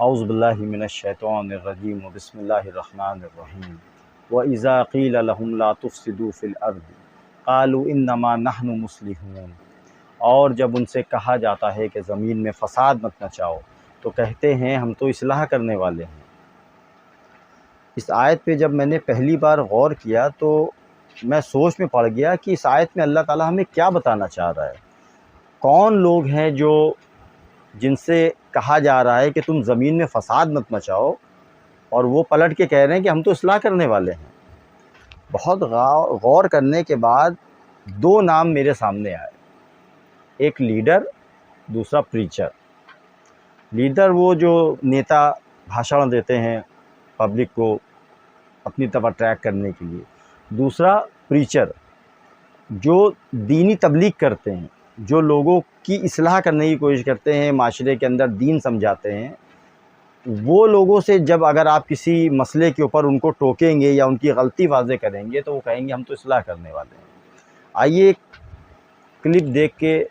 اعوذ باللہ من الشیطان الرجیم بسم اللہ الرحمن الرحیم وَإِذَا قِيلَ لَهُمْ لَا تُفْسِدُوا فِي الْأَرْضِ قَالُوا إِنَّمَا نَحْنُ مُصْلِحُونَ، اور جب ان سے کہا جاتا ہے کہ زمین میں فساد مت مچاؤ تو کہتے ہیں ہم تو اصلاح کرنے والے ہیں۔ اس آیت پہ جب میں نے پہلی بار غور کیا تو میں سوچ میں پڑ گیا کہ اس آیت میں اللہ تعالیٰ ہمیں کیا بتانا چاہ رہا ہے۔ کون لوگ ہیں جن سے کہا جا رہا ہے کہ تم زمین میں فساد مت مچاؤ، اور وہ پلٹ کے کہہ رہے ہیں کہ ہم تو اصلاح کرنے والے ہیں۔ بہت غور کرنے کے بعد دو نام میرے سامنے آئے، ایک لیڈر، دوسرا پریچر۔ لیڈر وہ جو نیتا بھاشن دیتے ہیں پبلک کو اپنی طرف اٹریکٹ کرنے کے لیے، دوسرا پریچر جو دینی تبلیغ کرتے ہیں، جو لوگوں کی اصلاح کرنے کی کوشش کرتے ہیں، معاشرے کے اندر دین سمجھاتے ہیں۔ وہ لوگوں سے جب اگر آپ کسی مسئلے کے اوپر ان کو ٹوکیں گے یا ان کی غلطی واضح کریں گے تو وہ کہیں گے ہم تو اصلاح کرنے والے ہیں۔ آئیے ایک کلپ دیکھ کے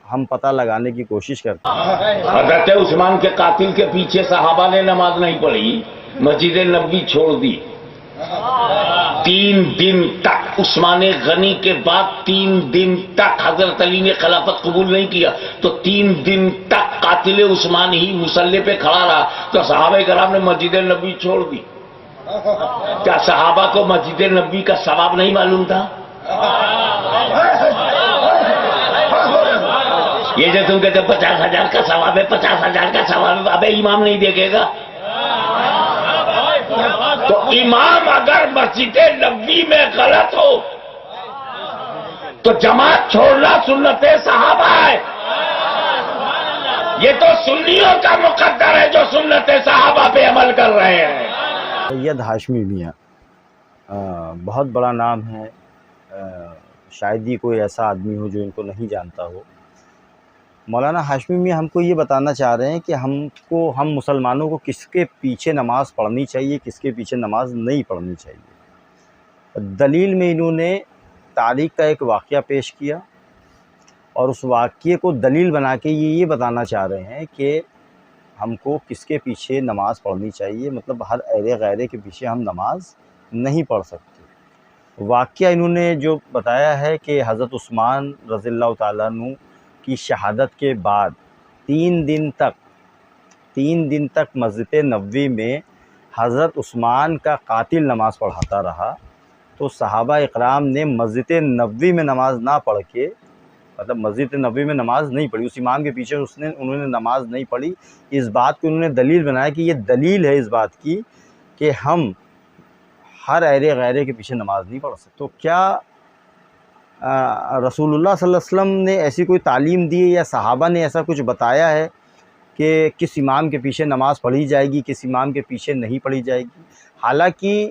ہم پتہ لگانے کی کوشش کرتے ہیں۔ حضرت عثمان کے قاتل کے پیچھے صحابہ نے نماز نہیں پڑھی، مسجد نبوی چھوڑ دی۔ 3 دن تک عثمان غنی کے بعد 3 دن تک حضرت علی نے خلافت قبول نہیں کیا، تو 3 دن تک قاتل عثمان ہی مصلی پہ کھڑا رہا، تو صحابہ کرام نے مسجد نبوی چھوڑ دی۔ کیا صحابہ کو مسجد نبوی کا ثواب نہیں معلوم تھا؟ یہ جو تم کہتے 50,000 کا ثواب ہے، 50,000 کا ثواب ہے، ابے امام نہیں دیکھے گا؟ تو امام اگر مسجد نبوی میں غلط ہو تو جماعت چھوڑنا سنت صحابہ ہے۔ یہ تو سنیوں کا مقدر ہے جو سنت صحابہ پہ عمل کر رہے ہیں۔ سید ہاشمی میاں بہت بڑا نام ہے، شاید ہی کوئی ایسا آدمی ہو جو ان کو نہیں جانتا ہو۔ مولانا ہاشمی میاں ہم کو یہ بتانا چاہ رہے ہیں کہ ہم مسلمانوں کو کس کے پیچھے نماز پڑھنی چاہیے، کس کے پیچھے نماز نہیں پڑھنی چاہیے۔ دلیل میں انہوں نے تاریخ کا ایک واقعہ پیش کیا، اور اس واقعے کو دلیل بنا کے یہ بتانا چاہ رہے ہیں کہ ہم کو کس کے پیچھے نماز پڑھنی چاہیے، مطلب ہر ایرے غیرے کے پیچھے ہم نماز نہیں پڑھ سکتے۔ واقعہ انہوں نے جو بتایا ہے کہ حضرت عثمان رضی اللہ تعالیٰ عنہ کی شہادت کے بعد 3 دن تک مسجد نبوی میں حضرت عثمان کا قاتل نماز پڑھاتا رہا، تو صحابہ اکرام نے مسجد نبوی میں نماز نہ پڑھ کے، مطلب مسجد نبوی میں نماز نہیں پڑھی، اس امام کے پیچھے انہوں نے نماز نہیں پڑھی۔ اس بات کو انہوں نے دلیل بنایا کہ یہ دلیل ہے اس بات کی کہ ہم ہر ایرے غیرے کے پیچھے نماز نہیں پڑھ سکتے۔ تو کیا رسول اللہ صلی اللہ علیہ وسلم نے ایسی کوئی تعلیم دی ہے یا صحابہ نے ایسا کچھ بتایا ہے کہ کس امام کے پیچھے نماز پڑھی جائے گی، کس امام کے پیچھے نہیں پڑھی جائے گی؟ حالانکہ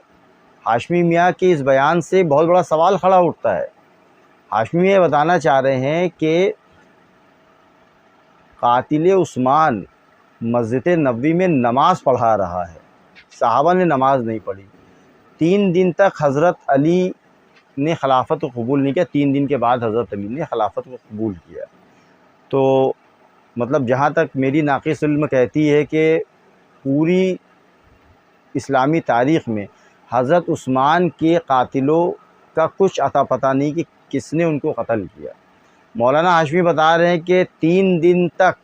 ہاشمی میاں کے اس بیان سے بہت بڑا سوال کھڑا اٹھتا ہے۔ ہاشمی میاں بتانا چاہ رہے ہیں کہ قاتل عثمان مسجد نبوی میں نماز پڑھا رہا ہے، صحابہ نے نماز نہیں پڑھی۔ 3 دن تک حضرت علی نے خلافت کو قبول نہیں کیا، 3 دن کے بعد حضرت علی نے خلافت کو قبول کیا۔ تو مطلب جہاں تک میری ناقص علم کہتی ہے کہ پوری اسلامی تاریخ میں حضرت عثمان کے قاتلوں کا کچھ عطا پتہ نہیں کہ کس نے ان کو قتل کیا۔ مولانا ہاشمی بتا رہے ہیں کہ 3 دن تک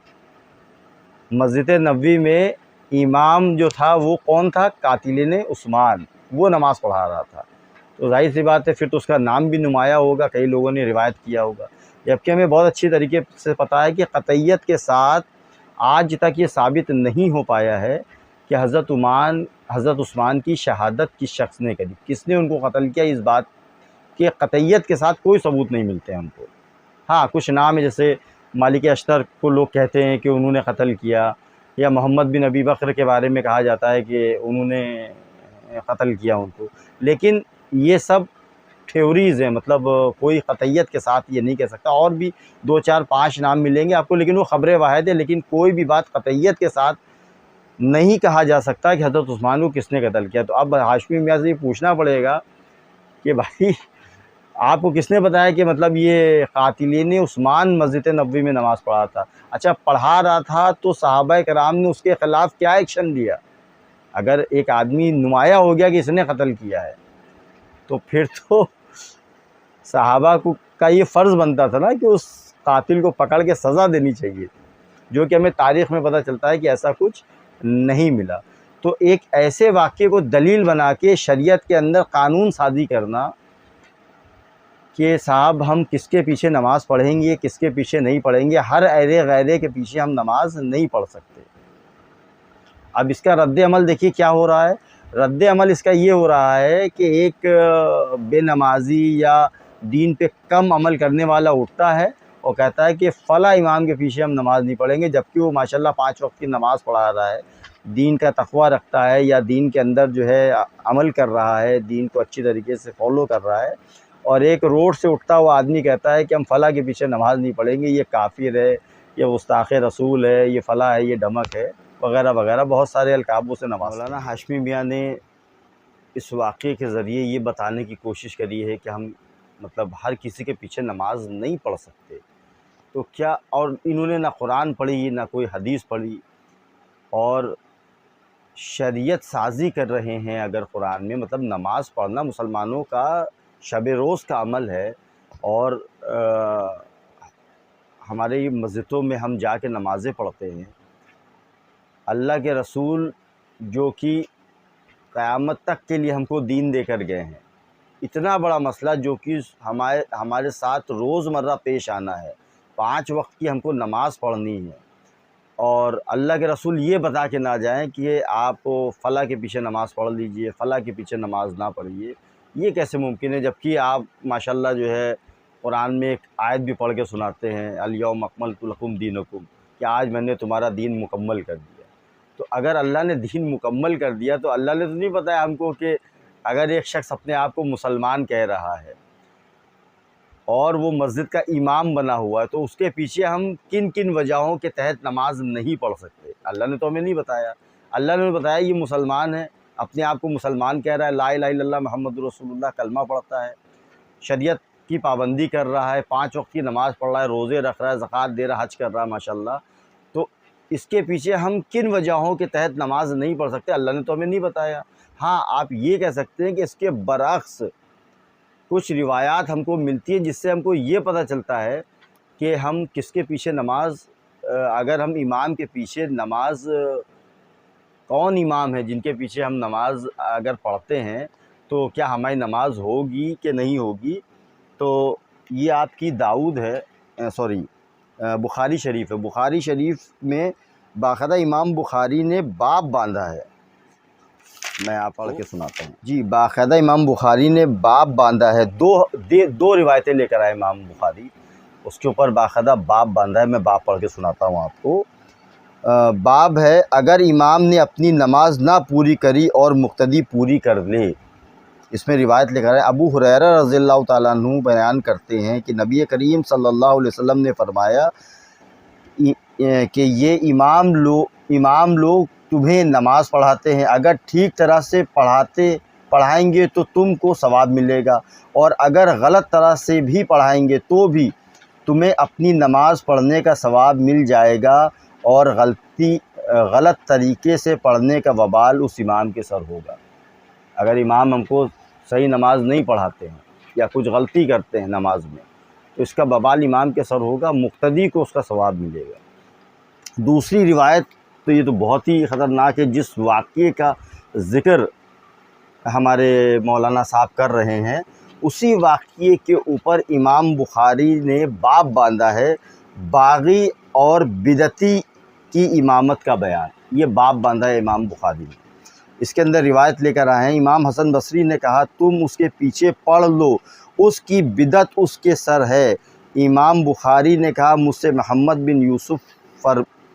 مسجد نبوی میں امام جو تھا وہ کون تھا؟ قاتل عثمان، وہ نماز پڑھا رہا تھا۔ تو ظاہر سی بات ہے پھر تو اس کا نام بھی نمایاں ہوگا، کئی لوگوں نے روایت کیا ہوگا۔ جبکہ ہمیں بہت اچھی طریقے سے پتہ ہے کہ قطعیت کے ساتھ آج تک یہ ثابت نہیں ہو پایا ہے کہ حضرت عثمان کی شہادت کس شخص نے کری، کس نے ان کو قتل کیا۔ اس بات کے قطعیت کے ساتھ کوئی ثبوت نہیں ملتے ہم کو۔ ہاں کچھ نام ہے، جیسے مالک اشتر کو لوگ کہتے ہیں کہ انہوں نے قتل کیا، یا محمد بن ابی بکر کے بارے میں کہا جاتا ہے کہ انہوں نے قتل کیا ان کو، لیکن یہ سب تھیوریز ہیں، مطلب کوئی قطعیت کے ساتھ یہ نہیں کہہ سکتا۔ اور بھی 2 4 5 نام ملیں گے آپ کو، لیکن وہ خبر واحد ہے، لیکن کوئی بھی بات قطعیت کے ساتھ نہیں کہا جا سکتا کہ حضرت عثمان کو کس نے قتل کیا۔ تو اب ہاشمی میاں سے یہ پوچھنا پڑے گا کہ بھائی آپ کو کس نے بتایا کہ مطلب یہ قاتلین عثمان مسجد نبوی میں نماز پڑھا تھا؟ اچھا پڑھا رہا تھا تو صحابہ کرام نے اس کے خلاف کیا ایکشن لیا؟ اگر ایک آدمی نمایاں ہو گیا کہ اس نے قتل کیا ہے تو پھر تو صحابہ کا یہ فرض بنتا تھا نا کہ اس قاتل کو پکڑ کے سزا دینی چاہیے، جو کہ ہمیں تاریخ میں پتہ چلتا ہے کہ ایسا کچھ نہیں ملا۔ تو ایک ایسے واقعے کو دلیل بنا کے شریعت کے اندر قانون سازی کرنا کہ صاحب ہم کس کے پیچھے نماز پڑھیں گے، کس کے پیچھے نہیں پڑھیں گے، ہر ایرے غیرے کے پیچھے ہم نماز نہیں پڑھ سکتے۔ اب اس کا رد عمل دیکھیے کیا ہو رہا ہے۔ رد عمل اس کا یہ ہو رہا ہے کہ ایک بے نمازی یا دین پہ کم عمل کرنے والا اٹھتا ہے اور کہتا ہے کہ فلاں امام کے پیچھے ہم نماز نہیں پڑھیں گے، جبکہ وہ ماشاءاللہ 5 وقت کی نماز پڑھا رہا ہے، دین کا تقویٰ رکھتا ہے یا دین کے اندر جو ہے عمل کر رہا ہے، دین کو اچھی طریقے سے فالو کر رہا ہے، اور ایک روڈ سے اٹھتا ہوا آدمی کہتا ہے کہ ہم فلاں کے پیچھے نماز نہیں پڑھیں گے، یہ کافر ہے، یہ گستاخ رسول ہے، یہ فلاں ہے، یہ ڈھمک ہے، وغیرہ وغیرہ بہت سارے القابوں سے نماز۔ مولانا ہاشمی میاں نے اس واقعے کے ذریعے یہ بتانے کی کوشش کری ہے کہ ہم مطلب ہر کسی کے پیچھے نماز نہیں پڑھ سکتے، تو کیا، اور انہوں نے نہ قرآن پڑھی نہ کوئی حدیث پڑھی، اور شریعت سازی کر رہے ہیں۔ اگر قرآن میں مطلب نماز پڑھنا مسلمانوں کا شب روز کا عمل ہے، اور ہمارے مسجدوں میں ہم جا کے نمازیں پڑھتے ہیں، اللہ کے رسول جو کہ قیامت تک کے لیے ہم کو دین دے کر گئے ہیں، اتنا بڑا مسئلہ جو کہ ہمارے ساتھ روزمرہ پیش آنا ہے، 5 وقت کی ہم کو نماز پڑھنی ہے، اور اللہ کے رسول یہ بتا کے نہ جائیں کہ آپ فلاں کے پیچھے نماز پڑھ لیجئے، فلاں کے پیچھے نماز نہ پڑھیے، یہ کیسے ممکن ہے؟ جبکہ آپ ماشاءاللہ جو ہے قرآن میں ایک آیت بھی پڑھ کے سناتے ہیں، الیوم اکملت لکم دینکم، کہ آج میں نے تمہارا دین مکمل کر دیا۔ تو اگر اللہ نے دین مکمل کر دیا تو اللہ نے تو نہیں بتایا ہم کو کہ اگر ایک شخص اپنے آپ کو مسلمان کہہ رہا ہے اور وہ مسجد کا امام بنا ہوا ہے تو اس کے پیچھے ہم کن کن وجہوں کے تحت نماز نہیں پڑھ سکتے؟ اللہ نے تو ہمیں نہیں بتایا۔ اللہ نے بتایا یہ مسلمان ہے، اپنے آپ کو مسلمان کہہ رہا ہے، لا الہ الا اللہ محمد رسول اللہ کلمہ پڑھتا ہے، شریعت کی پابندی کر رہا ہے، 5 وقت کی نماز پڑھ رہا ہے، روزے رکھ رہا ہے، زکوٰۃ دے رہا ہے، حج کر رہا ہے ماشاءاللہ، تو اس کے پیچھے ہم کن وجہوں کے تحت نماز نہیں پڑھ سکتے؟ اللہ نے تو ہمیں نہیں بتایا۔ ہاں آپ یہ کہہ سکتے ہیں کہ اس کے برعکس کچھ روایات ہم کو ملتی ہیں جس سے ہم کو یہ پتہ چلتا ہے کہ ہم کس کے پیچھے نماز، اگر ہم امام کے پیچھے نماز، کون امام ہے جن کے پیچھے ہم نماز اگر پڑھتے ہیں تو کیا ہماری نماز ہوگی کہ نہیں ہوگی؟ تو یہ آپ کی داؤد ہے، بخاری شریف ہے۔ بخاری شریف میں باقاعدہ امام بخاری نے باب باندھا ہے، میں آپ پڑھ کے سناتا ہوں جی۔ باقاعدہ امام بخاری نے باب باندھا ہے، دو روایتیں لے کر آئے امام بخاری، اس کے اوپر باقاعدہ باب باندھا ہے، میں باب پڑھ کے سناتا ہوں آپ کو۔ باب ہے، اگر امام نے اپنی نماز نہ پوری کری اور مقتدی پوری کر لے۔ اس میں روایت لے کر آئے، ابو ہریرہ رضی اللہ تعالیٰ عنہ بیان کرتے ہیں کہ نبی کریم صلی اللہ علیہ وسلم نے فرمایا کہ یہ امام لوگ تمہیں نماز پڑھاتے ہیں، اگر ٹھیک طرح سے پڑھائیں گے تو تم کو ثواب ملے گا، اور اگر غلط طرح سے بھی پڑھائیں گے تو بھی تمہیں اپنی نماز پڑھنے کا ثواب مل جائے گا، اور غلط طریقے سے پڑھنے کا وبال اس امام کے سر ہوگا۔ اگر امام ہم کو صحیح نماز نہیں پڑھاتے ہیں یا کچھ غلطی کرتے ہیں نماز میں تو اس کا وبال امام کے سر ہوگا، مقتدی کو اس کا ثواب ملے گا۔ دوسری روایت تو یہ تو بہت ہی خطرناک ہے، جس واقعے کا ذکر ہمارے مولانا صاحب کر رہے ہیں، اسی واقعے کے اوپر امام بخاری نے باب باندھا ہے، باغی اور بدعتی کی امامت کا بیان۔ یہ باب باندھا ہے امام بخاری نے۔ اس کے اندر روایت لے کر آئے ہیں، امام حسن بصری نے کہا تم اس کے پیچھے پڑھ لو، اس کی بدعت اس کے سر ہے۔ امام بخاری نے کہا مجھ سے محمد بن یوسف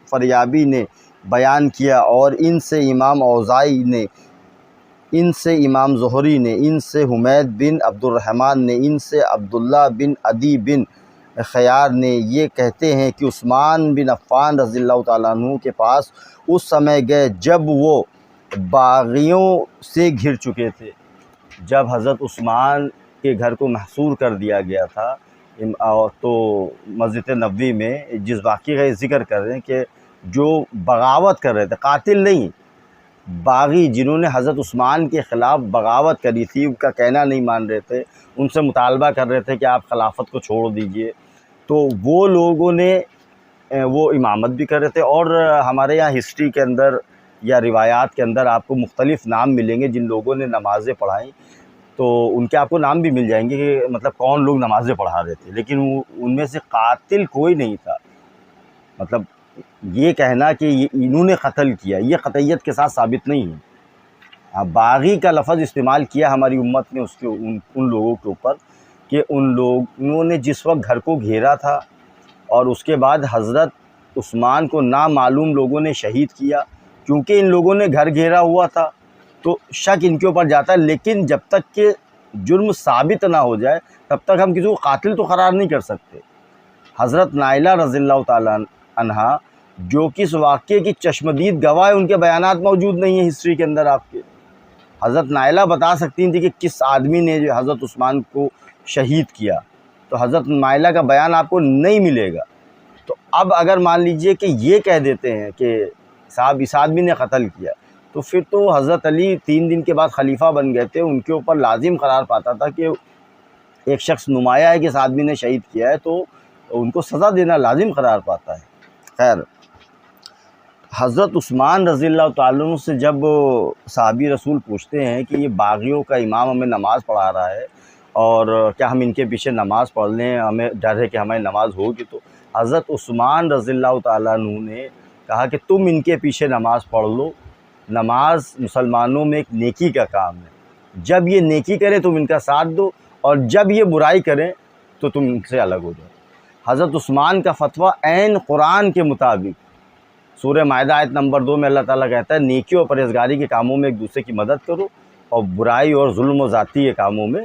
فریابی نے بیان کیا، اور ان سے امام اوزاعی نے، ان سے امام زہری نے، ان سے حمید بن عبد الرحمن نے، ان سے عبداللہ بن عدی بن خیار نے، یہ کہتے ہیں کہ عثمان بن عفان رضی اللہ تعالیٰ عنہ کے پاس اس سمے گئے جب وہ باغیوں سے گھر چکے تھے۔ جب حضرت عثمان کے گھر کو محصور کر دیا گیا تھا، تو مسجد نبوی میں جس واقعے کا ذکر کر رہے ہیں کہ جو بغاوت کر رہے تھے، قاتل نہیں، باغی، جنہوں نے حضرت عثمان کے خلاف بغاوت کری تھی، ان کا کہنا نہیں مان رہے تھے، ان سے مطالبہ کر رہے تھے کہ آپ خلافت کو چھوڑ دیجئے، تو وہ لوگوں نے وہ امامت بھی کر رہے تھے۔ اور ہمارے یہاں ہسٹری کے اندر یا روایات کے اندر آپ کو مختلف نام ملیں گے جن لوگوں نے نمازیں پڑھائیں، تو ان کے آپ کو نام بھی مل جائیں گے کہ مطلب کون لوگ نمازیں پڑھا رہے تھے، لیکن ان میں سے قاتل کوئی نہیں تھا۔ مطلب یہ کہنا کہ انہوں نے قتل کیا، یہ قطعیت کے ساتھ ثابت نہیں ہے۔ باغی کا لفظ استعمال کیا ہماری امت نے ان لوگوں کے اوپر کہ ان لوگوں نے جس وقت گھر کو گھیرا تھا اور اس کے بعد حضرت عثمان کو نامعلوم لوگوں نے شہید کیا، کیونکہ ان لوگوں نے گھر گھیرا ہوا تھا تو شک ان کے اوپر جاتا ہے، لیکن جب تک کہ جرم ثابت نہ ہو جائے تب تک ہم کسی کو قاتل تو قرار نہیں کر سکتے۔ حضرت نائلہ رضی اللہ تعالیٰ عنہا جو کہ اس واقعے کی چشمدید گواہ ہے، ان کے بیانات موجود نہیں ہیں ہسٹری کے اندر آپ کے۔ حضرت نائلہ بتا سکتی تھی کہ کس آدمی نے جو حضرت عثمان کو شہید کیا، تو حضرت نائلہ کا بیان آپ کو نہیں ملے گا۔ تو اب اگر مان لیجئے کہ یہ کہہ دیتے ہیں کہ صاحب اس آدمی نے قتل کیا، تو پھر تو حضرت علی 3 دن کے بعد خلیفہ بن گئے تھے، ان کے اوپر لازم قرار پاتا تھا کہ ایک شخص نمایاں ہے کہ اس آدمی نے شہید کیا ہے تو ان کو سزا دینا لازم قرار پاتا ہے۔ خیر، حضرت عثمان رضی اللہ تعالیٰ عنہ سے جب صحابی رسول پوچھتے ہیں کہ یہ باغیوں کا امام ہمیں نماز پڑھا رہا ہے اور کیا ہم ان کے پیچھے نماز پڑھ لیں، ہمیں ڈر ہے کہ ہماری نماز ہوگی، تو حضرت عثمان رضی اللہ تعالیٰ عنہ نے کہا کہ تم ان کے پیچھے نماز پڑھ لو، نماز مسلمانوں میں ایک نیکی کا کام ہے، جب یہ نیکی کرے تم ان کا ساتھ دو اور جب یہ برائی کریں تو تم ان سے الگ ہو جاؤ۔ حضرت عثمان کا فتویٰ عین قرآن کے مطابق، سورہ مائدہ آیت نمبر 2 میں اللہ تعالیٰ کہتا ہے نیکی اور پرہیزگاری کے کاموں میں ایک دوسرے کی مدد کرو اور برائی اور ظلم و ذاتی کے کاموں میں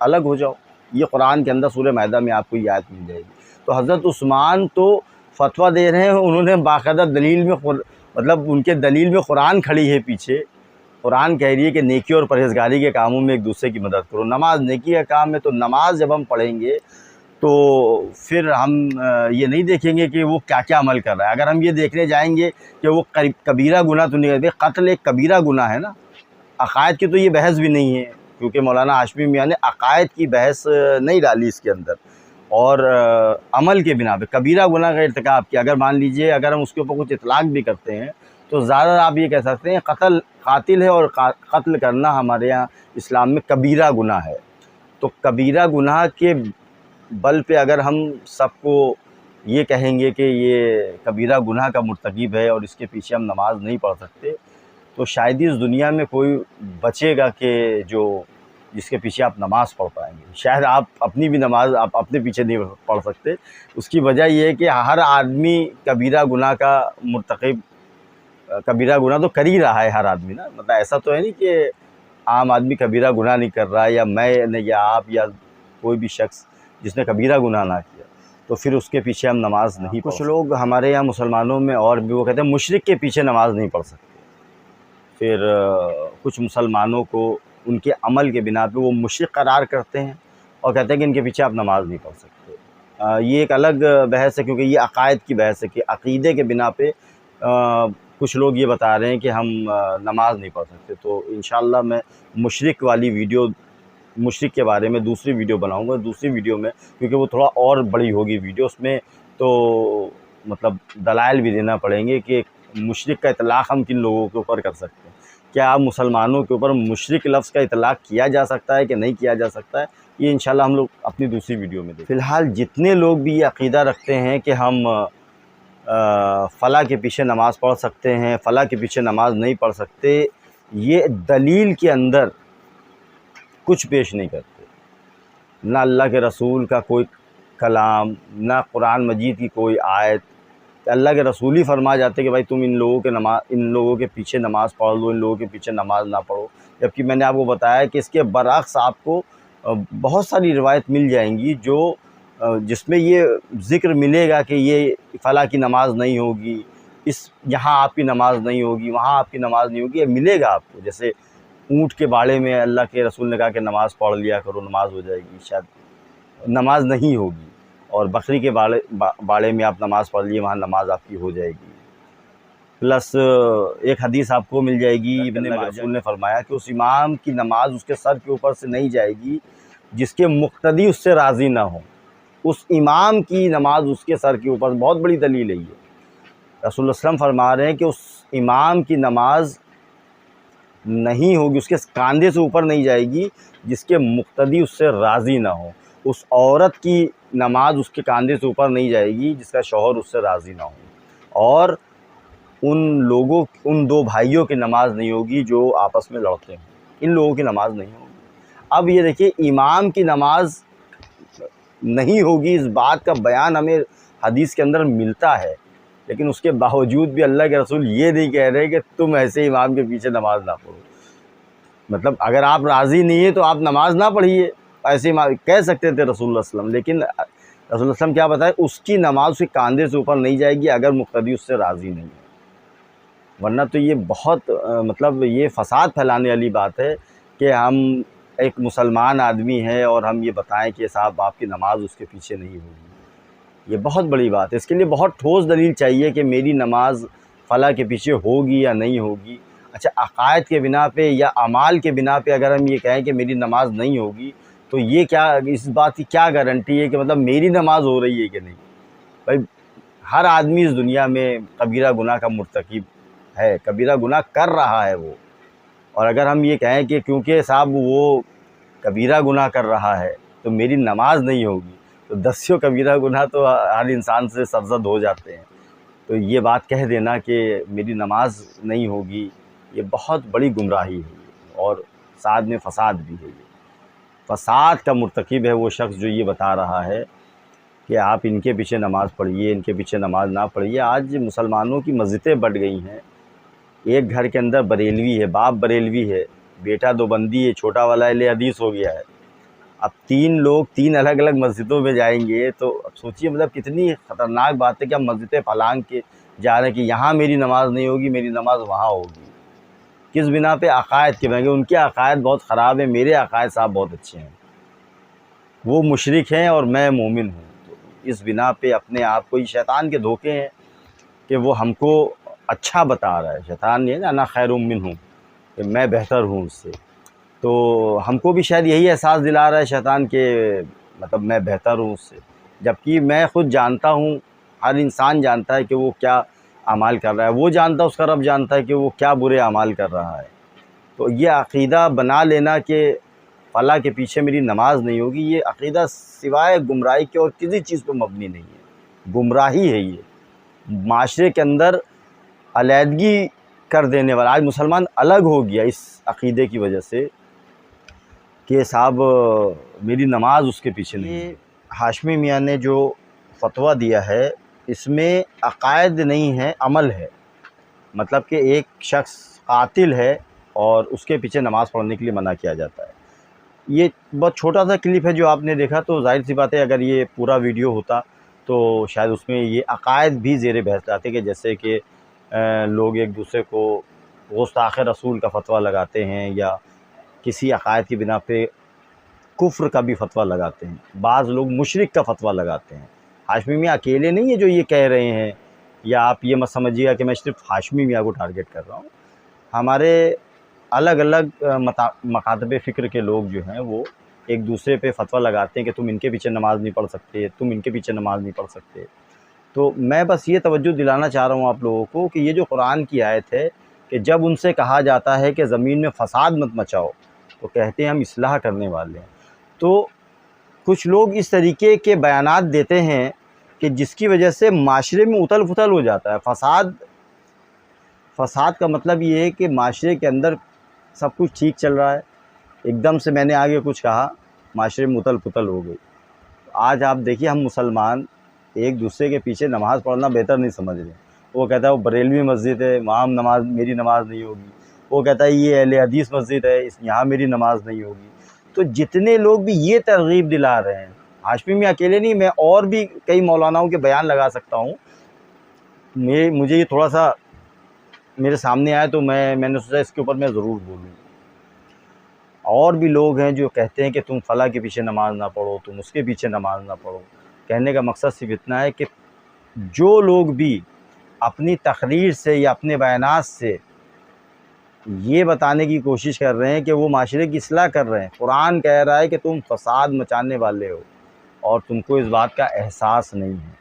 الگ ہو جاؤ۔ یہ قرآن کے اندر سورہ مائدہ میں آپ کو یہ آیت مل جائے گی۔ تو حضرت عثمان تو فتویٰ دے رہے ہیں، انہوں نے باقاعدہ دلیل میں مطلب ان کے دلیل میں قرآن کھڑی ہے پیچھے، قرآن کہہ رہی ہے کہ نیکی اور پرہیزگاری کے کاموں میں ایک دوسرے کی مدد کرو۔ نماز نیکی کا کام ہے، تو نماز جب ہم پڑھیں گے تو پھر ہم یہ نہیں دیکھیں گے کہ وہ کیا کیا عمل کر رہا ہے۔ اگر ہم یہ دیکھنے جائیں گے کہ وہ کبیرہ گناہ تو نہیں کرتے، قتل ایک کبیرہ گناہ ہے نا، عقائد کی تو یہ بحث بھی نہیں ہے، کیونکہ مولانا ہاشمی میاں نے عقائد کی بحث نہیں ڈالی اس کے اندر، اور عمل کے بنا پہ کبیرہ گناہ کا ارتکاب کیا۔ اگر مان لیجئے اگر ہم اس کے اوپر کچھ اطلاق بھی کرتے ہیں تو زیادہ آپ یہ کہہ سکتے ہیں قاتل ہے، اور قتل کرنا ہمارے یہاں اسلام میں کبیرہ گناہ ہے۔ تو کبیرہ گناہ کے بل پہ اگر ہم سب کو یہ کہیں گے کہ یہ کبیرہ گناہ کا مرتکب ہے اور اس کے پیچھے ہم نماز نہیں پڑھ سکتے، تو شاید ہی اس دنیا میں کوئی بچے گا کہ جس کے پیچھے آپ نماز پڑھ پائیں گے۔ شاید آپ اپنی بھی نماز آپ اپنے پیچھے نہیں پڑھ سکتے۔ اس کی وجہ یہ ہے کہ ہر آدمی کبیرہ گناہ کا مرتکب، کبیرہ گناہ تو کر ہی رہا ہے ہر آدمی نا، مطلب ایسا تو ہے نہیں کہ عام آدمی کبیرہ گناہ نہیں کر رہا ہے، یا میں یا آپ یا کوئی بھی شخص جس نے کبیرہ گناہ نہ کیا، تو پھر اس کے پیچھے ہم نماز نہیں پڑھ سکتے۔ کچھ لوگ ہمارے یہاں مسلمانوں میں اور بھی وہ کہتے ہیں مشرک کے پیچھے نماز نہیں پڑھ سکتے، پھر کچھ مسلمانوں کو ان کے عمل کے بنا پہ وہ مشرک قرار کرتے ہیں اور کہتے ہیں کہ ان کے پیچھے آپ نماز نہیں پڑھ سکتے۔ یہ ایک الگ بحث ہے، کیونکہ یہ عقائد کی بحث ہے کہ عقیدے کے بنا پہ کچھ لوگ یہ بتا رہے ہیں کہ ہم نماز نہیں پڑھ سکتے۔ تو انشاءاللہ میں مشرک والی ویڈیو، مشرک کے بارے میں دوسری ویڈیو بناؤں گا، دوسری ویڈیو میں، کیونکہ وہ تھوڑا اور بڑی ہوگی ویڈیو، اس میں تو مطلب دلائل بھی دینا پڑیں گے کہ مشرک کا اطلاق ہم کن لوگوں کے اوپر کر سکتے ہیں، کیا مسلمانوں کے اوپر مشرک لفظ کا اطلاق کیا جا سکتا ہے کہ نہیں کیا جا سکتا ہے، یہ انشاءاللہ ہم لوگ اپنی دوسری ویڈیو میں دیکھیں۔ فی الحال جتنے لوگ بھی یہ عقیدہ رکھتے ہیں کہ ہم فلاں کے پیچھے نماز پڑھ سکتے ہیں، فلاں کے پیچھے نماز نہیں پڑھ سکتے، یہ دلیل کے اندر کچھ پیش نہیں کرتے، نہ اللہ کے رسول کا کوئی کلام، نہ قرآن مجید کی کوئی آیت۔ اللہ کے رسول ہی فرما جاتے کہ بھائی تم ان لوگوں کے پیچھے نماز پڑھ لو، ان لوگوں کے پیچھے نماز نہ پڑھو، جبکہ میں نے آپ کو بتایا کہ اس کے برعکس آپ کو بہت ساری روایت مل جائیں گی جس میں یہ ذکر ملے گا کہ یہ فلاں کی نماز نہیں ہوگی، یہاں آپ کی نماز نہیں ہوگی، وہاں آپ کی نماز نہیں ہوگی، یہ ملے گا آپ کو۔ جیسے اونٹ کے باڑے میں اللہ کے رسول نے کہا کہ نماز پڑھ لیا کرو، نماز ہو جائے گی، شاید نماز نہیں ہوگی، اور بکری کے باڑے میں آپ نماز پڑھ لیے، وہاں نماز آپ کی ہو جائے گی۔ پلس ایک حدیث آپ کو مل جائے گی، ابن ماجہ رسول نے فرمایا کہ اس امام کی نماز اس کے سر کے اوپر سے نہیں جائے گی جس کے مقتدی اس سے راضی نہ ہوں۔ اس امام کی نماز اس کے سر کے اوپر، بہت بڑی دلیل ہے یہ۔ رسول اللہ صلی اللہ علیہ وسلم فرما رہے ہیں کہ اس امام کی نماز نہیں ہوگی، اس کے کاندھے سے اوپر نہیں جائے گی جس کے مقتدی اس سے راضی نہ ہو۔ اس عورت کی نماز اس کے کاندھے سے اوپر نہیں جائے گی جس کا شوہر اس سے راضی نہ ہو، اور ان دو بھائیوں کی نماز نہیں ہوگی جو آپس میں لڑتے ہیں، ان لوگوں کی نماز نہیں ہوگی۔ اب یہ دیکھیے، امام کی نماز نہیں ہوگی، اس بات کا بیان ہمیں حدیث کے اندر ملتا ہے، لیکن اس کے باوجود بھی اللہ کے رسول یہ نہیں کہہ رہے کہ تم ایسے امام کے پیچھے نماز نہ پڑھو۔ مطلب اگر آپ راضی نہیں ہیں تو آپ نماز نہ پڑھیے، ایسے کہہ سکتے تھے رسول اللہ صلی اللہ علیہ وسلم، لیکن رسول اللہ صلی اللہ علیہ وسلم کیا بتائے، اس کی نماز اس کے کاندھے سے اوپر نہیں جائے گی اگر مقتدی اس سے راضی نہیں ہے۔ ورنہ تو یہ بہت مطلب یہ فساد پھیلانے والی بات ہے کہ ہم ایک مسلمان آدمی ہیں اور ہم یہ بتائیں کہ صاحب آپ کی نماز اس کے پیچھے نہیں ہوگی۔ یہ بہت بڑی بات ہے، اس کے لیے بہت ٹھوس دلیل چاہیے کہ میری نماز فلاں کے پیچھے ہوگی یا نہیں ہوگی۔ اچھا، عقائد کے بنا پہ یا اعمال کے بنا پہ اگر ہم یہ کہیں کہ میری نماز نہیں ہوگی تو یہ کیا، اس بات کی کیا گارنٹی ہے کہ مطلب میری نماز ہو رہی ہے کہ نہیں؟ بھائی ہر آدمی اس دنیا میں کبیرہ گناہ کا مرتکب ہے، کبیرہ گناہ کر رہا ہے وہ، اور اگر ہم یہ کہیں کہ کیونکہ صاحب وہ کبیرہ گناہ کر رہا ہے تو میری نماز نہیں ہوگی، تو دسیوں کبیرہ گناہ تو ہر انسان سے سرزد ہو جاتے ہیں۔ تو یہ بات کہہ دینا کہ میری نماز نہیں ہوگی، یہ بہت بڑی گمراہی ہے، اور ساتھ میں فساد بھی ہے۔ یہ فساد کا مرتکب ہے وہ شخص جو یہ بتا رہا ہے کہ آپ ان کے پیچھے نماز پڑھیے، ان کے پیچھے نماز نہ پڑھیے۔ آج مسلمانوں کی مسجدیں بڑھ گئی ہیں، ایک گھر کے اندر بریلوی ہے، باپ بریلوی ہے، بیٹا دو بندی ہے، چھوٹا والا اہل حدیث ہو گیا ہے۔ اب تین لوگ تین الگ الگ مسجدوں میں جائیں گے تو اب سوچیے مطلب کتنی خطرناک بات ہے کہ ہم مسجدیں پھلانگ کے جا رہے ہیں کہ یہاں میری نماز نہیں ہوگی، میری نماز وہاں ہوگی۔ کس بنا پہ؟ عقائد کے بنا، کہ ان کے عقائد بہت خراب ہیں، میرے عقائد صاحب بہت اچھے ہیں، وہ مشرک ہیں اور میں مومن ہوں۔ تو اس بنا پہ اپنے آپ کو، یہ شیطان کے دھوکے ہیں کہ وہ ہم کو اچھا بتا رہا ہے۔ شیطان یہ نا انا خیر منہ ہوں، کہ میں بہتر ہوں اس سے، تو ہم کو بھی شاید یہی احساس دلا رہا ہے شیطان کہ مطلب میں بہتر ہوں اس سے، جبکہ میں خود جانتا ہوں، ہر انسان جانتا ہے کہ وہ کیا اعمال کر رہا ہے، وہ جانتا ہے، اس کا رب جانتا ہے کہ وہ کیا برے اعمال کر رہا ہے۔ تو یہ عقیدہ بنا لینا کہ فلاں کے پیچھے میری نماز نہیں ہوگی، یہ عقیدہ سوائے گمراہی کے اور کسی چیز پہ مبنی نہیں ہے، گمراہی ہے۔ یہ معاشرے کے اندر علیحدگی کر دینے والا، آج مسلمان الگ ہو گیا اس عقیدے کی وجہ سے کہ صاحب میری نماز اس کے پیچھے نہیں ہے۔ ہاشمی میاں نے جو فتویٰ دیا ہے اس میں عقائد نہیں ہے، عمل ہے۔ مطلب کہ ایک شخص قاتل ہے اور اس کے پیچھے نماز پڑھنے کے لیے منع کیا جاتا ہے۔ یہ بہت چھوٹا سا کلپ ہے جو آپ نے دیکھا، تو ظاہر سی بات ہے اگر یہ پورا ویڈیو ہوتا تو شاید اس میں یہ عقائد بھی زیر بحث آتے، کہ جیسے کہ لوگ ایک دوسرے کو گستاخ رسول کا فتویٰ لگاتے ہیں، یا کسی عقائد کی بنا پہ کفر کا بھی فتویٰ لگاتے ہیں، بعض لوگ مشرک کا فتویٰ لگاتے ہیں۔ ہاشمی میاں اکیلے نہیں ہیں جو یہ کہہ رہے ہیں، یا آپ یہ مت سمجھیے گا کہ میں صرف ہاشمی میاں کو ٹارگٹ کر رہا ہوں۔ ہمارے الگ الگ مکاتب فکر کے لوگ جو ہیں وہ ایک دوسرے پہ فتویٰ لگاتے ہیں کہ تم ان کے پیچھے نماز نہیں پڑھ سکتے، تم ان کے پیچھے نماز نہیں پڑھ سکتے۔ تو میں بس یہ توجہ دلانا چاہ رہا ہوں آپ لوگوں کو کہ یہ جو قرآن کی آیت ہے کہ جب ان سے کہا جاتا ہے کہ زمین میں فساد مت مچاؤ تو کہتے ہیں ہم اصلاح کرنے والے ہیں، تو کچھ لوگ اس طریقے کے بیانات دیتے ہیں کہ جس کی وجہ سے معاشرے میں اتل پھتل ہو جاتا ہے۔ فساد کا مطلب یہ ہے کہ معاشرے کے اندر سب کچھ ٹھیک چل رہا ہے، ایک دم سے میں نے آگے کچھ کہا، معاشرے میں اتل پھتل ہو گئی۔ آج آپ دیکھیے ہم مسلمان ایک دوسرے کے پیچھے نماز پڑھنا بہتر نہیں سمجھ رہے۔ وہ کہتا ہے وہ بریلوی مسجد ہے، وہاں میری نماز نہیں ہوگی، وہ کہتا ہے یہ اہل حدیث مسجد ہے، یہاں میری نماز نہیں ہوگی۔ تو جتنے لوگ بھی یہ ترغیب دلا رہے ہیں، ہاشمی میں اکیلے نہیں، میں اور بھی کئی مولاناؤں کے بیان لگا سکتا ہوں، مجھے یہ تھوڑا سا میرے سامنے آیا تو میں نے سوچا اس کے اوپر میں ضرور بولوں۔ اور بھی لوگ ہیں جو کہتے ہیں کہ تم فلاں کے پیچھے نماز نہ پڑھو، تم اس کے پیچھے نماز نہ پڑھو۔ کہنے کا مقصد صرف اتنا ہے کہ جو لوگ بھی اپنی تقریر سے یا اپنے بیانات سے یہ بتانے کی کوشش کر رہے ہیں کہ وہ معاشرے کی اصلاح کر رہے ہیں، قرآن کہہ رہا ہے کہ تم فساد مچانے والے ہو اور تم کو اس بات کا احساس نہیں ہے۔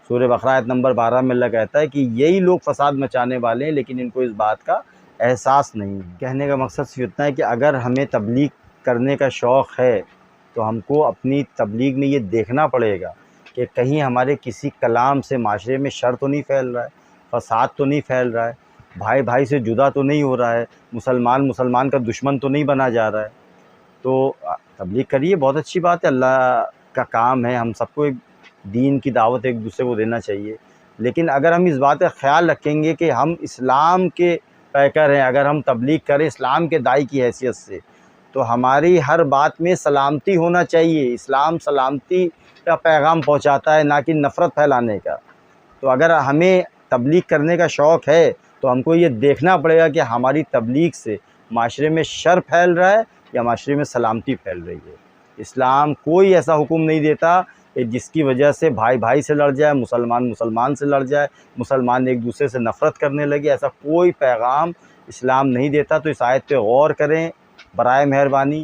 سورہ بقرہ آیت نمبر 12 میں اللہ کہتا ہے کہ یہی لوگ فساد مچانے والے ہیں لیکن ان کو اس بات کا احساس نہیں ہے۔ کہنے کا مقصد صرف اتنا ہے کہ اگر ہمیں تبلیغ کرنے کا شوق ہے تو ہم کو اپنی تبلیغ میں یہ دیکھنا پڑے گا کہ کہیں ہمارے کسی کلام سے معاشرے میں شر تو نہیں پھیل رہا ہے، فساد تو نہیں پھیل رہا ہے، بھائی بھائی سے جدا تو نہیں ہو رہا ہے، مسلمان کا دشمن تو نہیں بنا جا رہا ہے۔ تو تبلیغ کریے، بہت اچھی بات ہے، اللہ کا کام ہے، ہم سب کو ایک دین کی دعوت ایک دوسرے کو دینا چاہیے۔ لیکن اگر ہم اس بات کا خیال رکھیں گے کہ ہم اسلام کے پیکر ہیں، اگر ہم تبلیغ کریں اسلام کے داعی کی حیثیت سے، تو ہماری ہر بات میں سلامتی ہونا چاہیے۔ اسلام سلامتی کا پیغام پہنچاتا ہے، نہ کہ نفرت پھیلانے کا۔ تو اگر ہمیں تبلیغ کرنے کا شوق ہے تو ہم کو یہ دیکھنا پڑے گا کہ ہماری تبلیغ سے معاشرے میں شر پھیل رہا ہے یا معاشرے میں سلامتی پھیل رہی ہے۔ اسلام کوئی ایسا حکم نہیں دیتا کہ جس کی وجہ سے بھائی بھائی سے لڑ جائے، مسلمان سے لڑ جائے، مسلمان ایک دوسرے سے نفرت کرنے لگے، ایسا کوئی پیغام اسلام نہیں دیتا۔ تو اس آیت پہ غور کریں برائے مہربانی،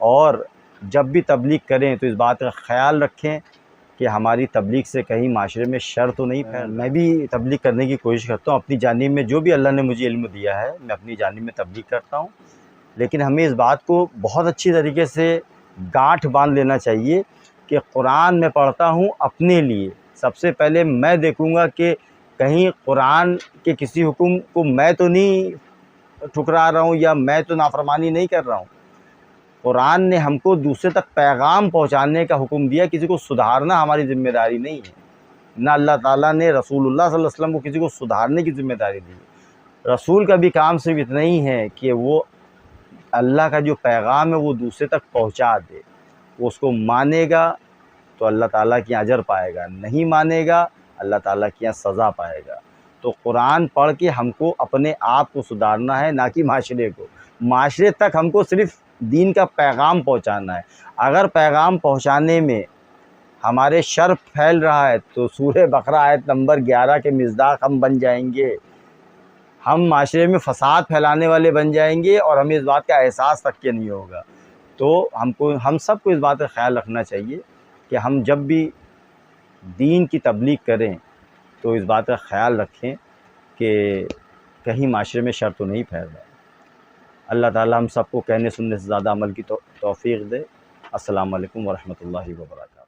اور جب بھی تبلیغ کریں تو اس بات کا خیال رکھیں کہ ہماری تبلیغ سے کہیں معاشرے میں شر تو نہیں پھیل۔ میں بھی تبلیغ کرنے کی کوشش کرتا ہوں، اپنی جانب میں جو بھی اللہ نے مجھے علم دیا ہے میں اپنی جانب میں تبلیغ کرتا ہوں، لیکن ہمیں اس بات کو بہت اچھی طریقے سے گانٹھ باندھ لینا چاہیے کہ قرآن میں پڑھتا ہوں اپنے لیے۔ سب سے پہلے میں دیکھوں گا کہ کہیں قرآن کے کسی حکم کو میں تو نہیں ٹھکرا رہا ہوں یا میں تو نافرمانی نہیں کر رہا ہوں۔ قرآن نے ہم کو دوسرے تک پیغام پہنچانے کا حکم دیا، کسی کو سدھارنا ہماری ذمہ داری نہیں ہے۔ نہ اللہ تعالیٰ نے رسول اللہ صلی اللہ علیہ وسلم کو کسی کو سدھارنے کی ذمہ داری دی ہے۔ رسول کا بھی کام صرف اتنا ہی ہے کہ وہ اللہ کا جو پیغام ہے وہ دوسرے تک پہنچا دے۔ وہ اس کو مانے گا تو اللہ تعالیٰ کی اجر پائے گا، نہیں مانے گا اللہ تعالیٰ کی سزا پائے گا۔ تو قرآن پڑھ کے ہم کو اپنے آپ کو سدھارنا ہے، نہ کہ معاشرے کو۔ معاشرے تک ہم کو صرف دین کا پیغام پہنچانا ہے۔ اگر پیغام پہنچانے میں ہمارے شر پھیل رہا ہے تو سورہ بقرہ آیت نمبر 11 کے مصداق ہم بن جائیں گے، ہم معاشرے میں فساد پھیلانے والے بن جائیں گے اور ہمیں اس بات کا احساس تک کہ نہیں ہوگا۔ تو ہم سب کو اس بات کا خیال رکھنا چاہیے کہ ہم جب بھی دین کی تبلیغ کریں تو اس بات کا خیال رکھیں کہ کہیں معاشرے میں شر تو نہیں پھیل رہا۔ اللہ تعالیٰ ہم سب کو کہنے سننے سے زیادہ عمل کی توفیق دے۔ السلام علیکم ورحمۃ اللہ وبرکاتہ۔